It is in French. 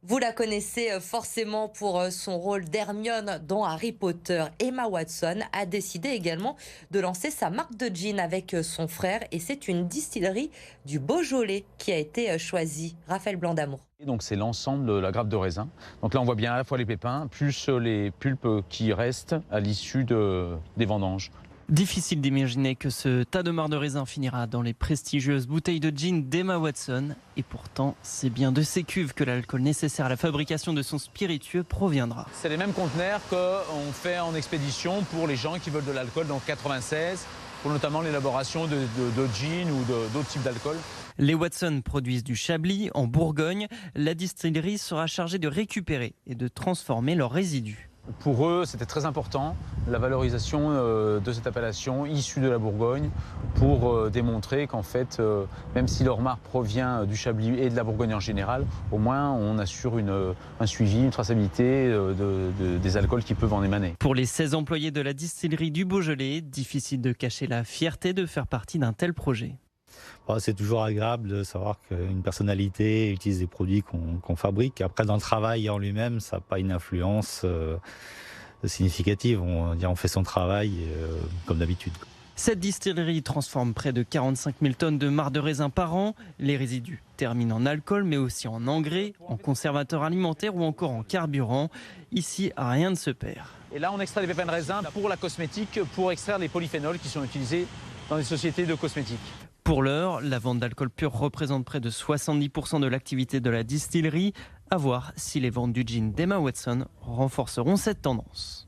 Vous la connaissez forcément pour son rôle d'Hermione dans Harry Potter. Emma Watson a décidé également de lancer sa marque de gin avec son frère et c'est une distillerie du Beaujolais qui a été choisie. Raphaël Blanc-d'Amour. Et donc c'est l'ensemble de la grappe de raisin. Donc là on voit bien à la fois les pépins plus les pulpes qui restent à l'issue des vendanges. Difficile d'imaginer que ce tas de marc de raisin finira dans les prestigieuses bouteilles de gin d'Emma Watson. Et pourtant, c'est bien de ces cuves que l'alcool nécessaire à la fabrication de son spiritueux proviendra. C'est les mêmes conteneurs qu'on fait en expédition pour les gens qui veulent de l'alcool dans le 96, pour notamment l'élaboration de gin ou d'autres types d'alcool. Les Watson produisent du Chablis en Bourgogne. La distillerie sera chargée de récupérer et de transformer leurs résidus. Pour eux, c'était très important, la valorisation de cette appellation issue de la Bourgogne pour démontrer qu'en fait, même si leur marque provient du Chablis et de la Bourgogne en général, au moins on assure un suivi, une traçabilité des alcools qui peuvent en émaner. Pour les 16 employés de la distillerie du Beaujolais, difficile de cacher la fierté de faire partie d'un tel projet. C'est toujours agréable de savoir qu'une personnalité utilise des produits qu'on fabrique. Après, dans le travail en lui-même, ça n'a pas une influence significative. On fait son travail comme d'habitude. Cette distillerie transforme près de 45 000 tonnes de marc de raisin par an. Les résidus terminent en alcool, mais aussi en engrais, en conservateurs alimentaires ou encore en carburant. Ici, rien ne se perd. Et là, on extrait les pépins de raisin pour la cosmétique, pour extraire les polyphénols qui sont utilisés dans les sociétés de cosmétiques. Pour l'heure, la vente d'alcool pur représente près de 70% de l'activité de la distillerie. À voir si les ventes du gin d'Emma Watson renforceront cette tendance.